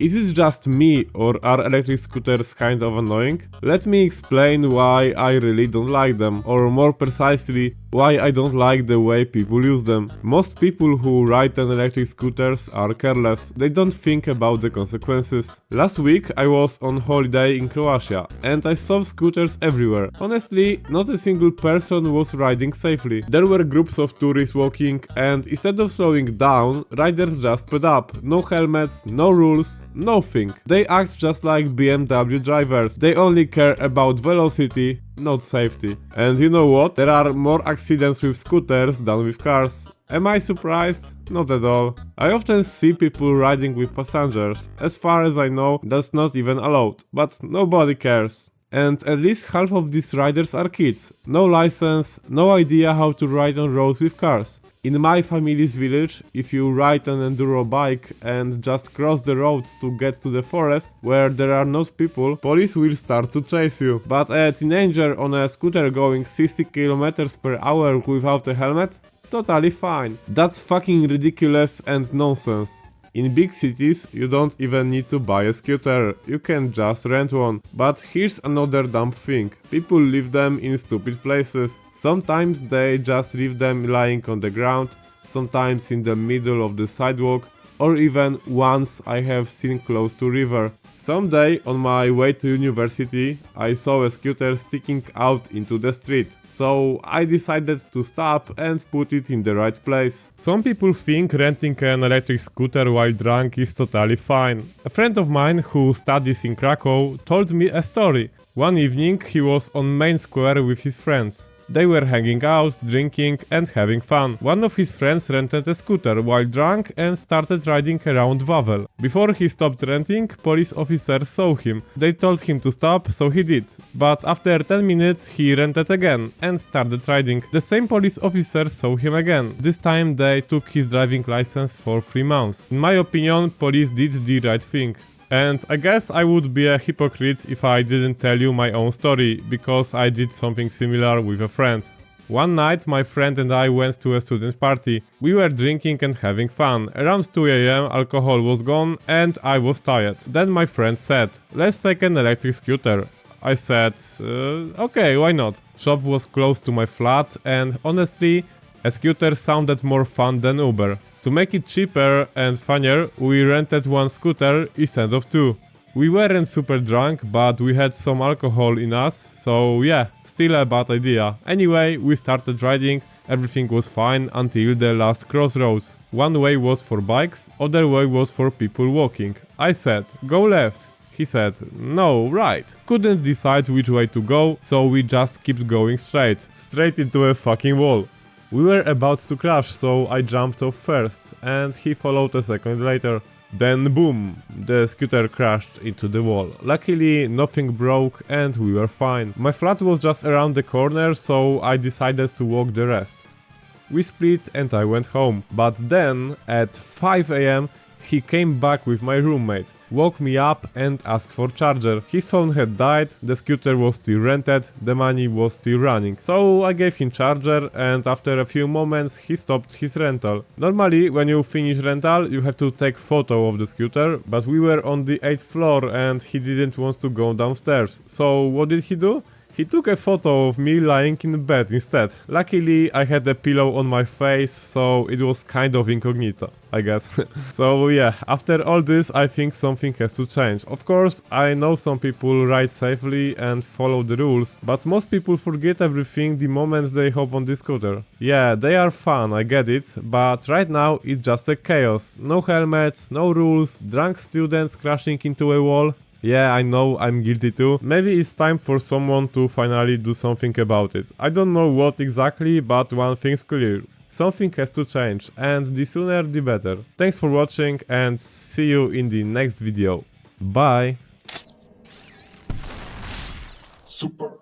Is it just me, or are electric scooters kind of annoying? Let me explain why I really don't like them, or more precisely, why I don't like the way people use them. Most people who ride an electric scooters are careless, they don't think about the consequences. Last week I was on holiday in Croatia, and I saw scooters everywhere. Honestly, not a single person was riding safely. There were groups of tourists walking, and instead of slowing down, riders just sped up. No helmets, no rules, nothing. They act just like BMW drivers. They only care about velocity, not safety. And you know what? There are more accidents with scooters than with cars. Am I surprised? Not at all. I often see people riding with passengers. As far as I know, that's not even allowed. But nobody cares. And at least half of these riders are kids. No license, no idea how to ride on roads with cars. In my family's village, if you ride an enduro bike and just cross the road to get to the forest where there are no people, police will start to chase you. But a teenager on a scooter going 60 km per hour without a helmet? Totally fine. That's fucking ridiculous and nonsense. In big cities, you don't even need to buy a scooter, you can just rent one. But here's another dumb thing. People leave them in stupid places. Sometimes they just leave them lying on the ground, sometimes in the middle of the sidewalk, or even once I have seen close to river. Someday on my way to university, I saw a scooter sticking out into the street. So I decided to stop and put it in the right place. Some people think renting an electric scooter while drunk is totally fine. A friend of mine who studies in Krakow told me a story. One evening he was on Main Square with his friends. They were hanging out, drinking and having fun. One of his friends rented a scooter while drunk and started riding around Wawel. Before he stopped renting, police officers saw him. They told him to stop, so he did. But after 10 minutes he rented again and started riding. The same police officers saw him again. This time they took his driving license for 3 months. In my opinion, police did the right thing. And I guess I would be a hypocrite if I didn't tell you my own story, because I did something similar with a friend. One night my friend and I went to a student party. We were drinking and having fun. Around 2 AM alcohol was gone and I was tired. Then my friend said, "Let's take an electric scooter." I said, okay, why not? Shop was close to my flat and honestly, a scooter sounded more fun than Uber. To make it cheaper and funnier, we rented one scooter instead of 2. We weren't super drunk, but we had some alcohol in us, so yeah, still a bad idea. Anyway, we started riding, everything was fine until the last crossroads. One way was for bikes, other way was for people walking. I said, go left. He said, no, right. Couldn't decide which way to go, so we just kept going straight into a fucking wall. We were about to crash, so I jumped off first, and he followed a second later. Then boom, the scooter crashed into the wall. Luckily, nothing broke and we were fine. My flat was just around the corner, so I decided to walk the rest. We split and I went home. But then, at 5 AM, he came back with my roommate, woke me up and asked for charger. His phone had died, the scooter was still rented, the money was still running. So I gave him charger and after a few moments he stopped his rental. Normally when you finish rental you have to take photo of the scooter, but we were on the 8th floor and he didn't want to go downstairs. So what did he do? He took a photo of me lying in bed instead. Luckily I had a pillow on my face, so it was kind of incognito, I guess. So yeah, after all this I think something has to change. Of course, I know some people ride safely and follow the rules, but most people forget everything the moment they hop on the scooter. Yeah, they are fun, I get it, but right now it's just a chaos. No helmets, no rules, drunk students crashing into a wall. Yeah, I know, I'm guilty too. Maybe it's time for someone to finally do something about it. I don't know what exactly, but one thing's clear. Something has to change, and the sooner the better. Thanks for watching and see you in the next video. Bye! Superhot.